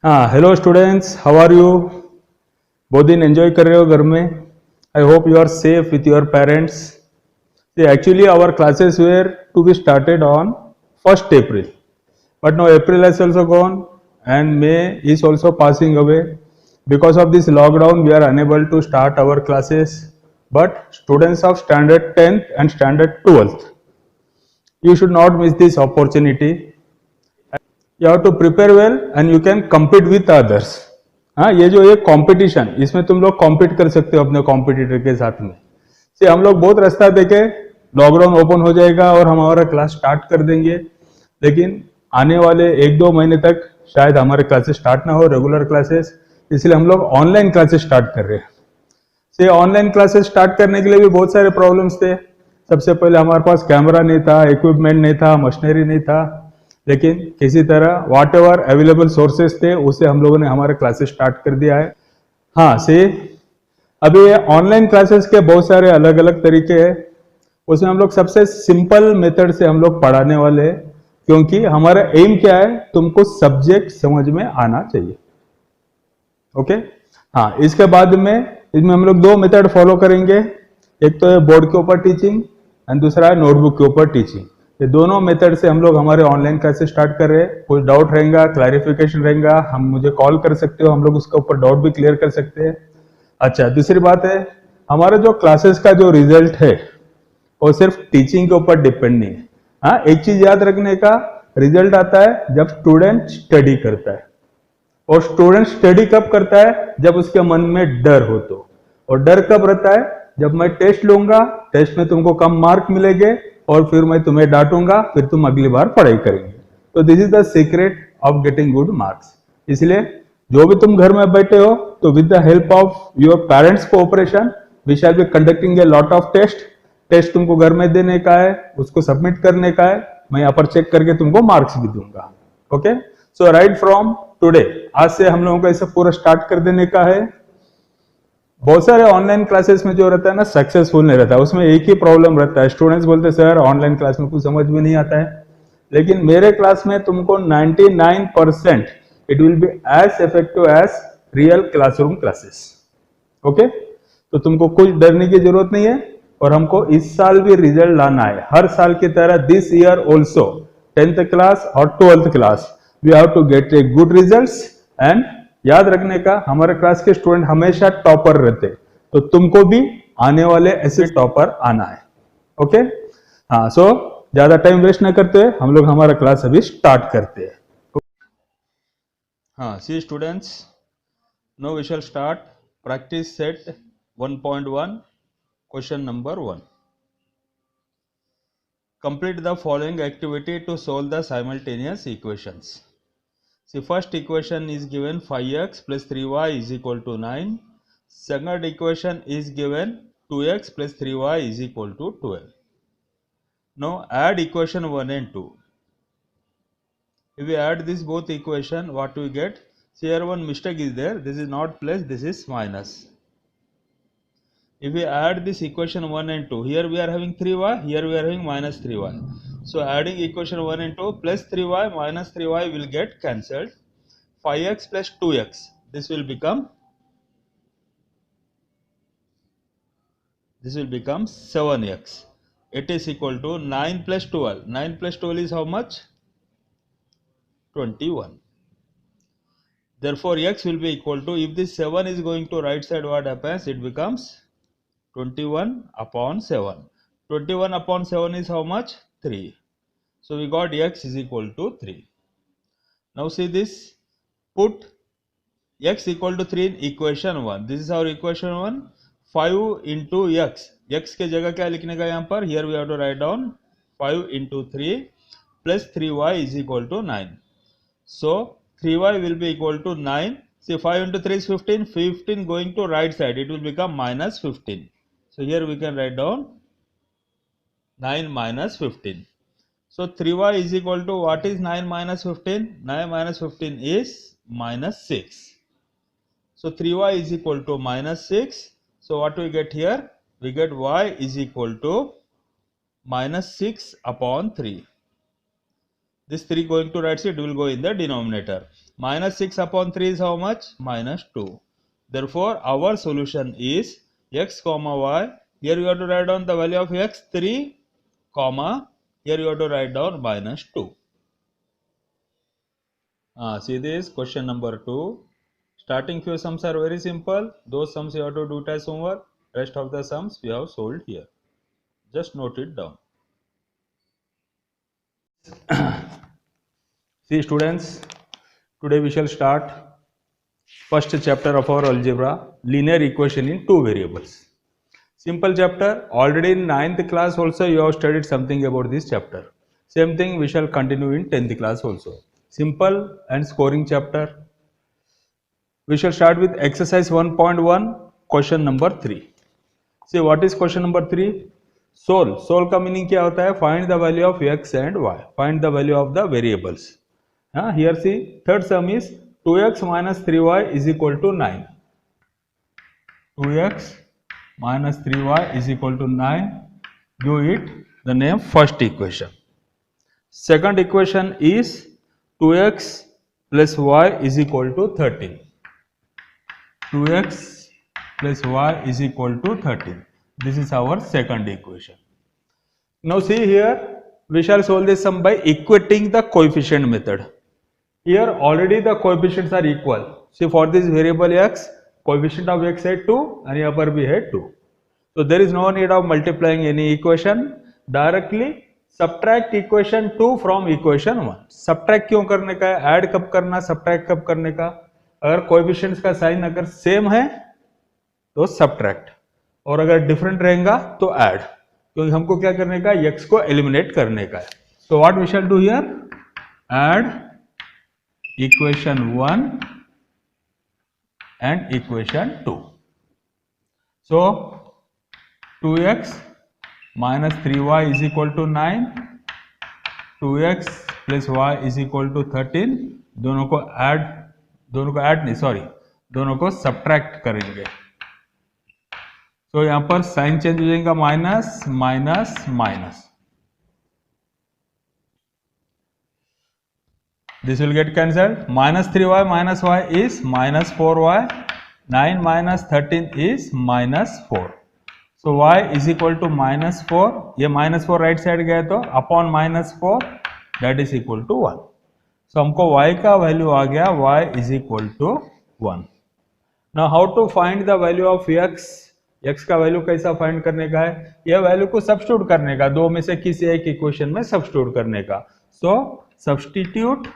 हाँ, hello students, how are you? बहुत दिन एंजॉय कर रहे हो घर में? I hope you are safe with your parents. Actually, our classes were to be started on 1st April, but now April has also gone and May is also passing away. Because of this lockdown, we are unable to start our classes. But students of standard 10th and standard 12th, you should not miss this opportunity. You have to prepare well and you can compete with others. हाँ, ये जो एक competition, इसमें तुम लोग compete कर सकते हो अपने कॉम्पिटिटर के साथ में. से हम लोग बहुत रास्ता देखे, लॉकडाउन ओपन हो जाएगा और हम हमारा क्लास स्टार्ट कर देंगे, लेकिन आने वाले 1-2 महीने तक शायद हमारे क्लासेस स्टार्ट ना हो, रेगुलर क्लासेस. इसलिए हम लोग ऑनलाइन क्लासेस स्टार्ट कर रहे हैं. से ऑनलाइन क्लासेस स्टार्ट करने के लिए भी बहुत सारे प्रॉब्लम्स थे. सबसे पहले हमारे पास कैमरा नहीं था, इक्विपमेंट नहीं था, मशीनरी नहीं था, लेकिन किसी तरह व्हाट एवर अवेलेबल सोर्सेस थे उससे हम लोगों ने हमारे क्लासेस स्टार्ट कर दिया है. हाँ, से अभी ऑनलाइन क्लासेस के बहुत सारे अलग अलग तरीके हैं. उसमें हम लोग सबसे सिंपल मेथड से हम लोग पढ़ाने वाले हैं, क्योंकि हमारा एम क्या है, तुमको सब्जेक्ट समझ में आना चाहिए. ओके. हाँ, इसके बाद में इसमें हम लोग 2 मेथड फॉलो करेंगे. एक तो है बोर्ड के ऊपर टीचिंग एंड दूसरा है नोटबुक के ऊपर टीचिंग. ये दोनों मेथड से हम लोग हमारे ऑनलाइन क्लासेस स्टार्ट कर रहे हैं. कुछ डाउट रहेगा, क्लैरिफिकेशन रहेगा, हम मुझे कॉल कर सकते हो, हम लोग उसके ऊपर डाउट भी क्लियर कर सकते हैं. अच्छा, दूसरी बात है, हमारा जो क्लासेस का जो रिजल्ट है वो सिर्फ टीचिंग के ऊपर डिपेंड नहीं है. हाँ, एक चीज याद रखने का, रिजल्ट आता है जब स्टूडेंट स्टडी करता है. और स्टूडेंट स्टडी कब करता है? जब उसके मन में डर हो तो. और डर कब रहता है? जब मैं टेस्ट लूंगा, टेस्ट में तुमको कम मार्क मिलेंगे और फिर मैं तुम्हें डांटूंगा, फिर तुम अगली बार पढ़ाई करेंगे. तो this is the secret of getting good marks. इसलिए जो भी तुम घर में बैठे हो, तो with the help of your parents cooperation we shall be conducting a lot of test तुमको घर में देने का है, उसको सबमिट करने का है. मैं यहाँ पर चेक करके तुमको मार्क्स भी दूंगा. Okay. So right from today, आज से हम लोगों को ऐसा पूरा स्टार्ट कर देने का है. बहुत सारे ऑनलाइन क्लासेस में जो रहता है ना, सक्सेसफुल नहीं रहता है. उसमें एक ही प्रॉब्लम रहता है, स्टूडेंट्स बोलते हैं सर ऑनलाइन क्लास में कुछ समझ में नहीं आता है. लेकिन मेरे क्लास में तुमको 99% it will be as effective as real classroom classes. Okay. तो तुमको कुछ डरने की जरूरत नहीं है. और हमको इस साल भी रिजल्ट लाना है, हर साल की तरह. This year also 10th class और 12th class we have to get a good results. And याद रखने का, हमारे क्लास के स्टूडेंट हमेशा टॉपर रहते, तो तुमको भी आने वाले ऐसे टॉपर आना है. ओके. हाँ, सो ज्यादा टाइम वेस्ट न करते हुए हम लोग हमारा क्लास अभी स्टार्ट करते हैं. हाँ, see students, no we shall start practice set 1.1. Question number 1. Complete the following activity to solve the simultaneous equations. See, first equation is given 5x plus 3y is equal to 9. Second equation is given 2x plus 3y is equal to 12. Now add equation 1 and 2. If we add this both equation, what we get? See, here one mistake is there. This is not plus, this is minus. If we add this equation 1 and 2, here we are having 3y, here we are having minus 3y. So adding equation 1 and 2, plus 3y minus 3y will get cancelled. 5x plus 2x, this will become 7x. It is equal to 9 plus 12. 9 plus 12 is how much? 21. Therefore x will be equal to, if this 7 is going to right side, what happens? It becomes 21 upon 7. 21 upon 7 is how much? 3. So we got x is equal to 3. Now see this, put x equal to 3 in equation 1. This is our equation 1. 5 into x. x के जगह क्या लिखने का यहाँ पर? Here we have to write down 5 into 3 plus 3y is equal to 9. So 3y will be equal to 9. See, 5 into 3 is 15. 15 going to right side, it will become minus 15. So here we can write down 9 minus 15. So 3y is equal to, what is 9 minus 15? 9 minus 15 is minus 6. So 3y is equal to minus 6. So what we get here? We get y is equal to minus 6 upon 3. This 3 going to right side will go in the denominator. minus 6 upon 3 is how much? Minus 2. Therefore our solution is x comma y. Here you have to write down the value of x 3 comma here you have to write down minus 2. See this question number 2. Starting few sums are very simple. Those sums you have to do it as homework. Rest of the sums we have solved here. Just note it down. See students, today we shall start first chapter of our algebra, linear equation in two variables. Simple chapter. Already in 9th class also you have studied something about this chapter. Same thing we shall continue in 10th class also. Simple and scoring chapter. We shall start with exercise 1.1 question number 3. See what is question number 3? Solve का meaning क्या होता है? Find the value of x and y. Find the value of the variables. Here see third sum is 2x minus 3y is equal to 9. 2x minus 3y is equal to 9. Give it the name first equation. Second equation is 2x plus y is equal to 13. 2x plus y is equal to 13. This is our second equation. Now see here, we shall solve this sum by equating the coefficient method. Here already the coefficients are equal. See for this variable x, coefficient of x है 2 and यहाँ पर भी है 2. So there is no need of multiplying any equation. Directly subtract equation 2 from equation 1. Subtract क्यों करने का है? Add कब करना, subtract कब करने का? अगर coefficients का साइन अगर सेम है तो subtract और अगर डिफरेंट रहेगा तो ऐड, क्योंकि हमको क्या करने का है? x को एलिमिनेट करने का है. So what we shall do here? Add equation 1 and equation 2. So 2x minus 3y is equal to 9, 2x plus y is equal to 13. दोनों को सब्ट्रैक्ट करेंगे. तो यहां पर साइन चेंज हो जाएगा, minus minus minus. This will get cancelled. Minus 3y minus y is minus 4y. 9 minus 13 is minus 4. So y is equal to minus 4. ये minus 4 right side गया तो upon minus 4 that is equal to 1. सो हमको y का वैल्यू आ गया, y is equal to 1. Now how to find the value of x? x का वैल्यू कैसा फाइंड करने का है? यह वैल्यू को सब्स्टिट्यूट करने का, दो में से किसी एक इक्वेशन में सब्स्टिट्यूट करने का. So substitute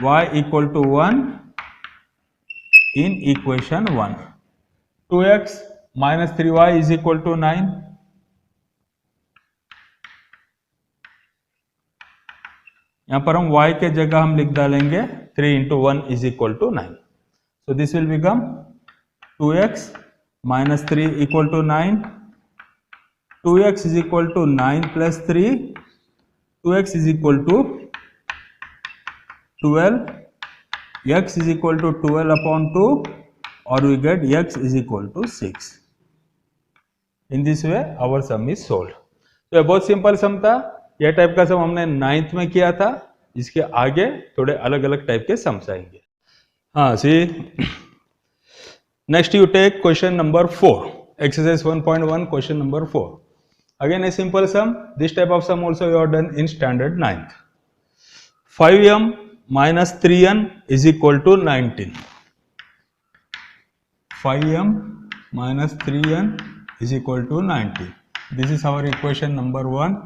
y equal to 1 in equation 1. 2x minus 3y is equal to 9. यहां पर हम y के जगह हम लिख डालेंगे 3 into 1 is equal to 9. So this will become 2x minus 3 equal to 9. 2x is equal to 9 plus 3. 2x is equal to 12. X is equal to 12 upon 2, or we get x is equal to 6. In this way our sum is solved. तो ये बहुत simple सम था. यह type का सम हमने 9th में किया था. इसके आगे थोड़े अलग अलग टाइप के सम्स आएंगे. See, next you take question number 4, exercise 1.1 question number 4. Again a simple sum. This type of sum also you have done in standard 9th. 5m minus 3n is equal to 19. 5m minus 3n is equal to 19. This is our equation number 1.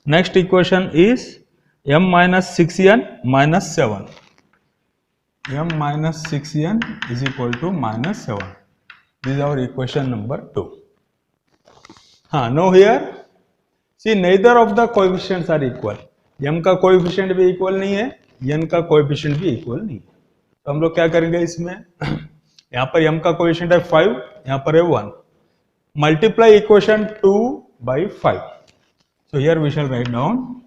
Next equation is m minus 6n minus 7. m minus 6n is equal to minus 7. This is our equation number 2. Now here see neither of the coefficients are equal. m का coefficient भी equal नहीं है, n का coefficient भी equal नहीं है. तो हम लोग क्या करेंगे इसमें? यहाँ पर m का coefficient है 5, यहाँ पर है 1. Multiply equation 2 by 5. So here we shall write down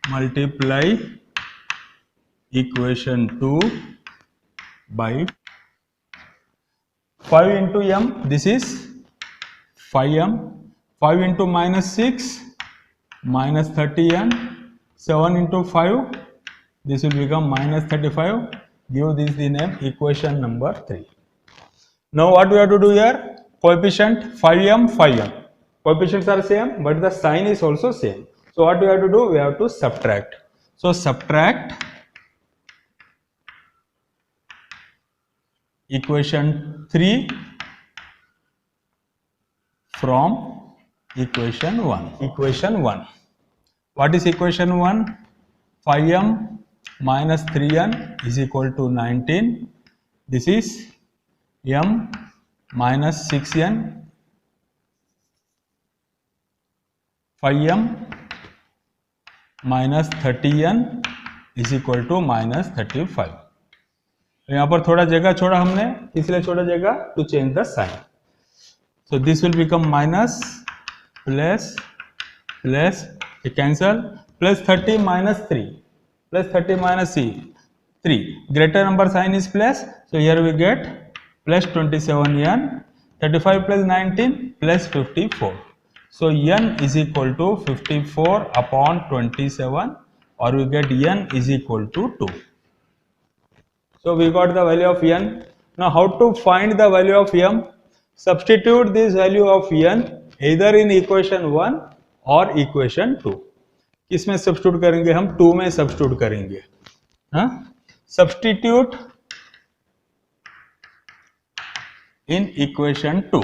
multiply equation 2 by 5 into m, this is 5m. 5 into minus 6 minus 30n 7 into 5, this will become minus 35. Give this the name equation number 3. Now what we have to do here? Coefficient 5m, 5m. Coefficients are same, but the sign is also same. So what we have to do? We have to subtract. So subtract equation 3 from equation 1. Equation 1. What is equation 1? 5m minus 3n is equal to 19. This is m minus 6n. 5m minus 30n is equal to minus 35. यहाँ पर थोड़ा जगह छोड़ा हमने, इसलिए छोड़ा जगह to change the sign. So this will become minus plus plus cancel plus 30 minus 3 plus 30 minus 3. Greater number sign is plus. So here we get plus 27n. 35 plus 19 plus 54. So n is equal to 54 upon 27, or we get n is equal to 2. So we got the value of n. Now how to find the value of m? Substitute this value of n either in equation 1 और equation 2. किसमें substitute करेंगे हम? 2 में substitute करेंगे. हाँ, substitute in equation 2.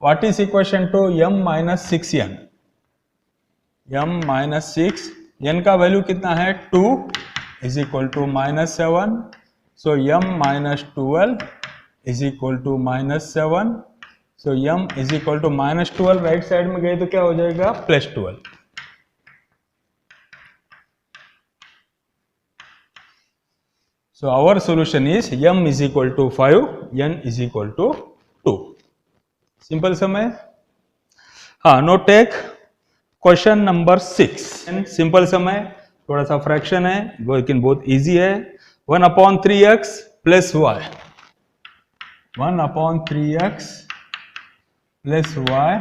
What is equation 2? m minus 6n. m minus 6, n का value कितना है? 2 is equal to minus 7. So m minus 12 is equal to minus 7. So m is equal to minus 12. Right side में गए तो क्या हो जाएगा? Plus 12. So our solution is m is equal to 5, n is equal to 2. Simple समय. हाँ, no take question number 6. Simple समय, थोड़ा सा फ्रैक्शन है लेकिन बहुत इजी है. 1/3x plus y. 1/3x plus y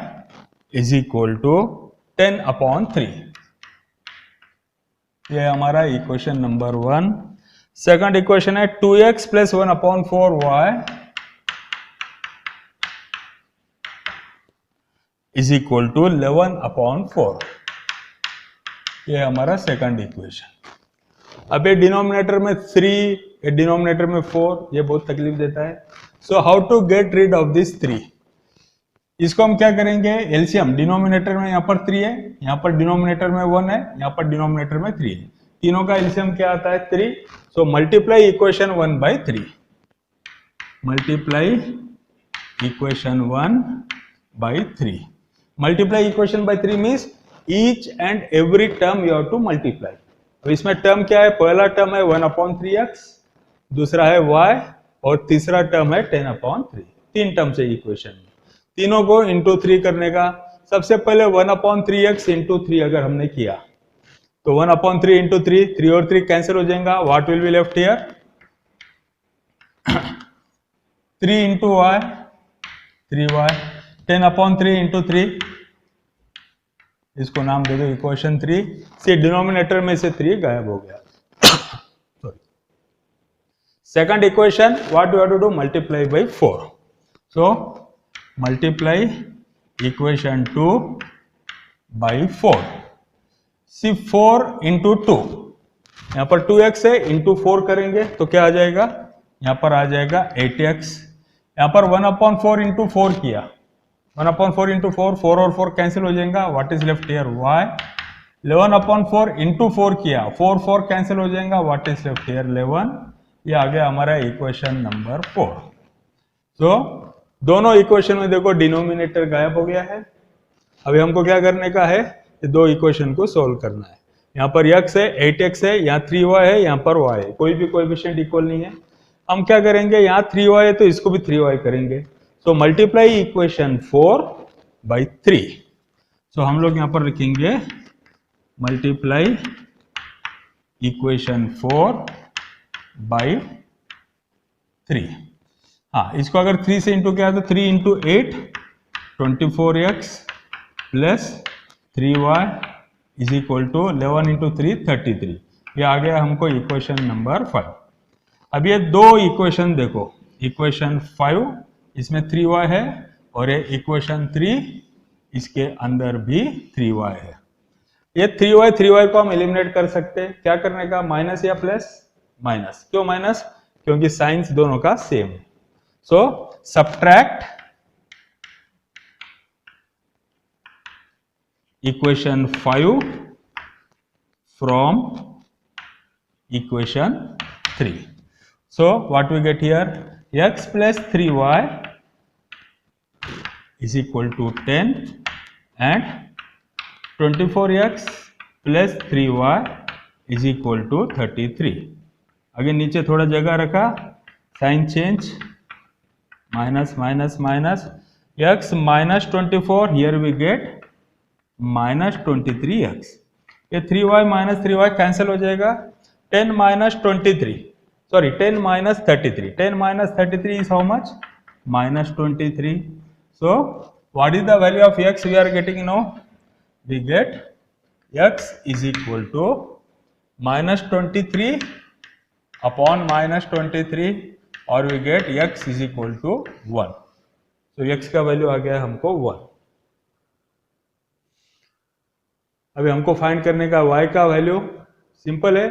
is equal to 10/3. ये हमारा इक्वेशन नंबर 1. सेकंड इक्वेशन है 2x plus 1/4y is equal to 11/4. ये हमारा सेकंड इक्वेशन. अब ये डिनोमिनेटर में 3, ये डिनोमिनेटर में 4, ये बहुत तकलीफ देता है. So how to get rid of this 3? इसको हम क्या करेंगे? एलसीएम. डिनोमिनेटर में यहाँ पर 3 है, यहाँ पर डिनोमिनेटर में 1 है, यहाँ पर डिनोमिनेटर में 3 है. तीनों का एलसीएम क्या आता है? 3. सो multiply equation 1 by 3. Multiply equation 1 by 3. Multiply equation by 3 means each and every term you have to multiply. अब इसमें टर्म क्या है? पहला टर्म है 1/3x, दूसरा है y और तीसरा टर्म है 10/3. 3 टर्म से इक्वेशन में. तीनों को इंटू 3 करने का. सबसे पहले 1/3x इंटू 3 अगर हमने किया तो 1/3 इंटू 3, 3 और 3 कैंसिल हो जाएगा. What will be left here? 3 into y, 3y. 10/3 into 3, इसको नाम दे दो इक्वेशन 3. से डिनोमिनेटर में से 3 गायब हो गया. Second equation, what you have to do? Multiply by 4. So multiply equation 2 by 4. See 4 into 2, यहाँ पर 2x है, इंटू 4 करेंगे तो क्या आ जाएगा? यहाँ पर आ जाएगा 8x. यहाँ पर 1/4 इंटू 4 किया, 1/4 इंटू 4, 4 और 4 कैंसिल हो जाएगा. What is left here? y. 11/4 into 4 किया, 4 4 कैंसिल हो जाएगा. What is left here? 11. ये आ गया हमारा इक्वेशन नंबर 4. सो दोनों इक्वेशन में देखो डिनोमिनेटर गायब हो गया है. अभी हमको क्या करने का है? ये दो इक्वेशन को सोल्व करना है. यहाँ पर x है, 8x है, यहाँ 3y है, यहाँ पर y है. कोई भी कोएफिशिएंट इक्वल नहीं है. हम क्या करेंगे? यहाँ 3y है तो इसको भी 3y करेंगे. सो मल्टीप्लाई इक्वेशन 4 by 3. सो हम लोग यहाँ पर लिखेंगे मल्टीप्लाई इक्वेशन 4 by 3. हाँ, इसको अगर 3 से इंटू किया तो 3 into 8 24x plus 3y is equal to 11 into 3 33। ये आ गया हमको इक्वेशन नंबर 5। अब ये दो इक्वेशन देखो, इक्वेशन 5 इसमें 3y है और ये इक्वेशन 3 इसके अंदर भी 3y है। ये 3y को हम एलिमिनेट कर सकते हैं। क्या करने का, माइनस या प्लस? माइनस। क्यों माइनस? क्योंकि साइंस दोनों का सेम है। सो subtract equation 5 from equation 3. So what we get here, x plus 3y is equal to 10 and 24x plus 3y is equal to 33. Again नीचे थोड़ा जगह रखा, sign change, minus minus minus, x minus 24, here we get minus 23x. ये 3y minus 3y cancel हो जाएगा। 10 minus 23, sorry 10 minus 33, 10 minus 33 is how much? Minus 23. So what is the value of x we are getting now? We get x is equal to minus 23 upon minus 23 और we get x is equal to 1. So x का वैल्यू आ गया हमको 1। अभी हमको find करने का y का वैल्यू सिंपल है,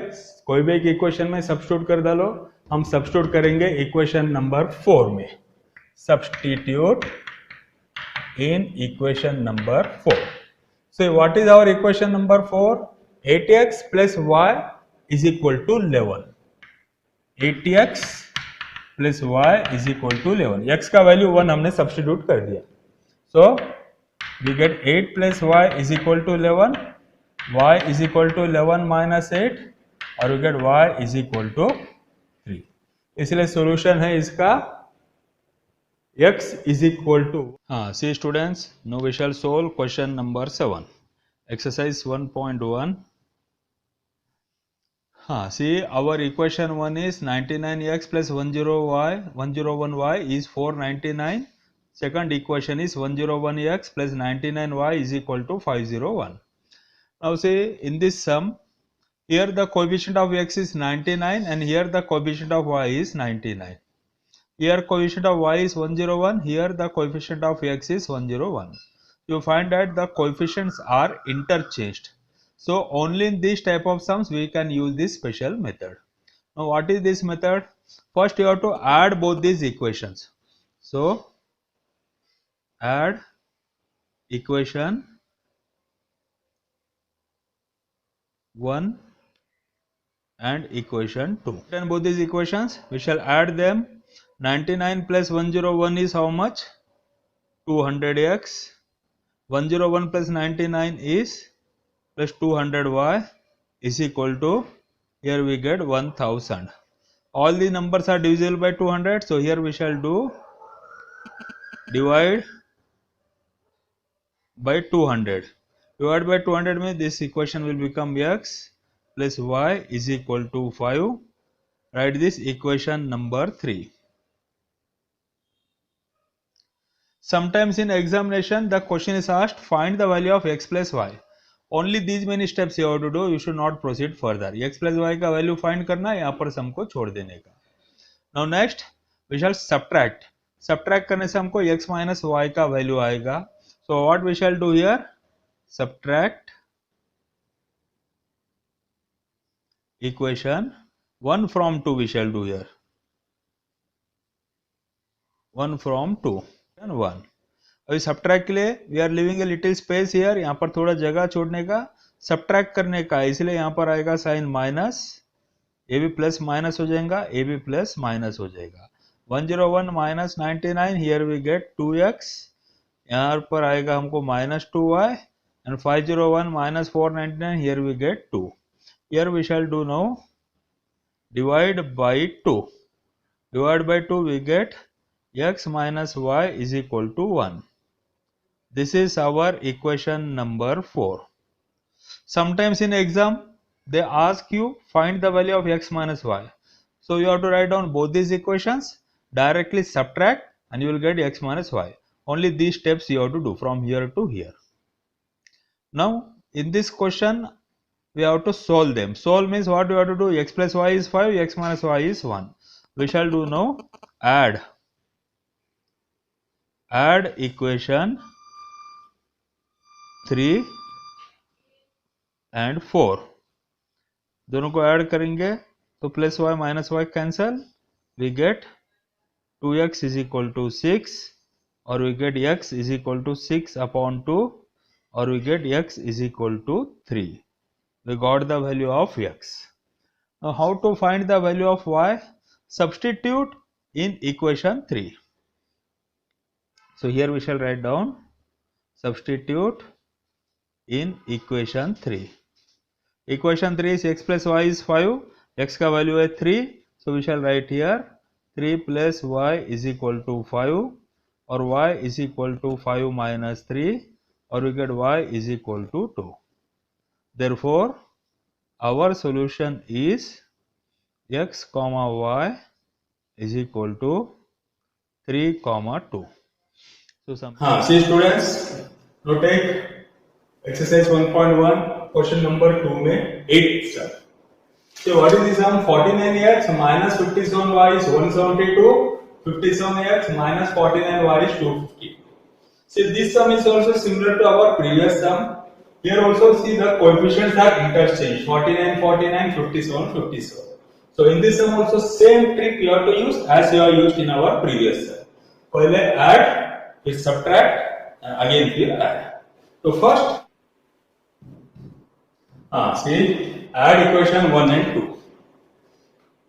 कोई भी एक इक्वेशन में सब्स्टिट्यूट कर डालो। हम सब्स्टिट्यूट करेंगे इक्वेशन नंबर 4 में। Substitute in equation number 4। So what is our equation number 4? 8x plus y is equal to 11। 8x plus y is equal to 11। x का वैल्यू 1 हमने सब्स्टिट्यूट कर दिया। So we get 8 plus y is equal to 11, y is equal to 11 minus 8 और we get y is equal to 3। इसलिए solution है इसका x is equal to, हाँ see students, now we shall solve question number 7, exercise 1.1। हाँ see our equation 1 is 99x plus 101y is 499। second equation is 101x plus 99y is equal to 501। Now say in this sum, here the coefficient of x is 99 and here the coefficient of y is 99. Here coefficient of y is 101, here the coefficient of x is 101. You find that the coefficients are interchanged. So only in this type of sums we can use this special method. Now what is this method? First you have to add both these equations. So add equation 1 and equation 2. And both these equations we shall add them. 99 plus 101 is how much? 200x. 101 plus 99 is plus 200y is equal to, here we get 1000. All the numbers are divisible by 200, so here we shall do divide by 200. Divided by 200 means this equation will become x plus y is equal to 5. Write this equation number 3. Sometimes in examination the question is asked, find the value of x plus y. Only these many steps you have to do, you should not proceed further. x plus y का value find करना है, यहाँ पर sum को छोड़ देने का। Now next we shall subtract. Subtract करने से हमको x minus y का value आएगा। So what we shall do here? Subtract equation 1 from 2 we shall do here. 1 from 2 and 1. अभी subtract के लिए we are leaving a little space here, यहाँ पर थोड़ा जगह छोड़ने का, subtract करने का, इसलिए यहाँ पर आएगा साइन माइनस, ये भी प्लस माइनस हो जाएगा, ये भी प्लस माइनस हो जाएगा। 101 minus 99, here we get 2x, यहाँ पर आएगा हमको minus 2y and 501 minus 499, here we get 2. Here we shall do now divide by 2. Divide by 2 we get x minus y is equal to 1. This is our equation number 4. Sometimes in exam they ask you find the value of x minus y. So you have to write down both these equations, directly subtract and you will get x minus y. Only these steps you have to do from here to here. Now in this question we have to solve them. Solve means what we have to do? X plus y is 5, x minus y is 1. We shall do now add equation 3 and 4. दोनों को add करेंगे तो plus y minus y cancel, we get 2x is equal to 6, or we get x is equal to 6 upon 2, or we get x is equal to 3. We got the value of x. Now how to find the value of y? Substitute in equation 3. So here we shall write down substitute in equation 3. Equation 3 is x plus y is 5, x का value है 3, so we shall write here 3 plus y is equal to 5, or y is equal to 5 minus 3, or we get y is equal to 2. Therefore our solution is x comma y is equal to 3 comma 2. So see students, now take exercise 1.1 question number 2 में 8 sir. So what is the sum? 49x minus 57y is 172, 57x minus 49y is 250. See, this sum is also similar to our previous sum. Here also see the coefficients are interchanged, 49, 49, 57, 57. So in this sum also same trick you have to use as you are used in our previous sum. पहले add, फिर subtract, and again फिर add. So first, see, add equation 1 and 2.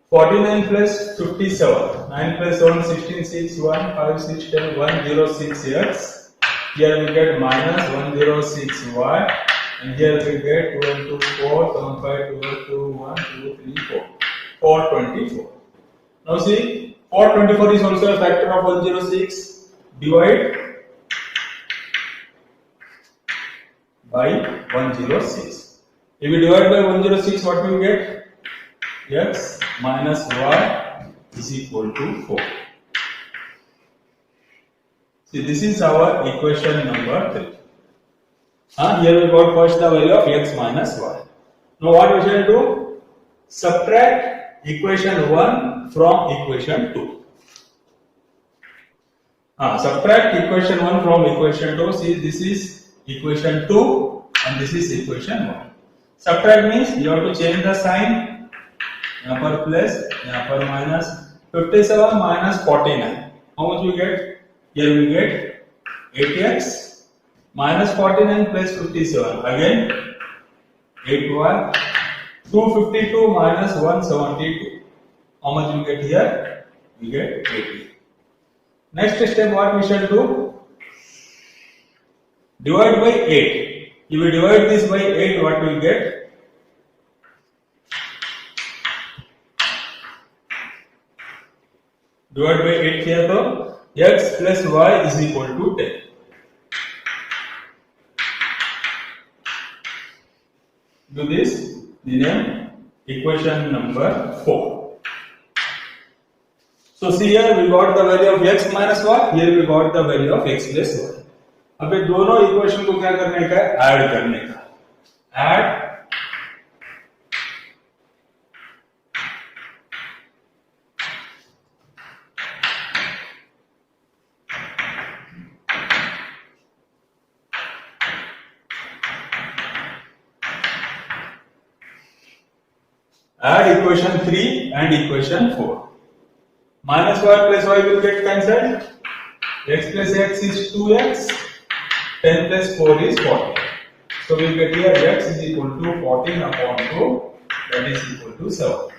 49 plus 57, 9 plus 7, 16, 6, 1, 5, 6, 10, 106x. Here we get minus 106y, and here we get 2 and 2, 4, 7, 5, 12, 2, 1, 2, 3, 4, 424. Now see, 424 is also a factor of 106. Divide by 106. If we divide by 106, what we get? X minus y is equal to 4. See, this is our equation number 3. Here we got first the value of x minus y. Now what we shall do? Subtract equation 1 from equation 2. Subtract equation 1 from equation 2. See, this is equation 2 and this is equation 1. Subtract means you have to change the sign. यहाँ पर plus, यहाँ पर minus. 57 minus 49. How much we get? Here we get 8x minus 49 plus 57. Again 8y. 252 minus 172. How much we get here? We get 80. Next step, what we shall do? Divide by 8. If we divide this by 8, what we get? Divide by 8 किया तो x plus y is equal to 10. Do this, the name equation number 4. So see here we got the value of x minus y, here we got the value of x plus y. अब ये दोनों equation को क्या करने का है? Add करने का. Add equation 3 and equation 4. Minus y plus y will get cancelled. X plus x is 2x. 10 plus 4 is 40. So we get here x is equal to 14 upon 2, that is equal to 7.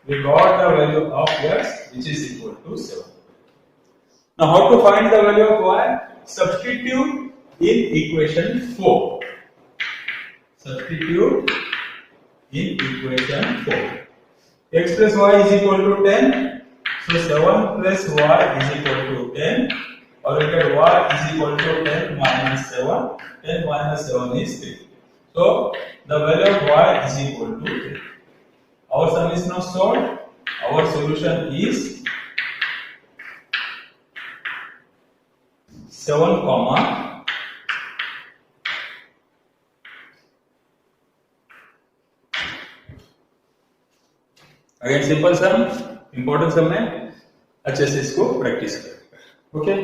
We got the value of x which is equal to 7. Now how to find the value of y? Substitute in equation 4. Substitute in equation 4. X plus y is equal to 10. So 7 plus y is equal to 10. Or we get y is equal to 10 minus 7. 10 minus 7 is 3. So the value of y is equal to 3. Our sum is now solved. Our solution is 7, again simple sum, important sum है, अच्छे से इसको practice करें। Okay.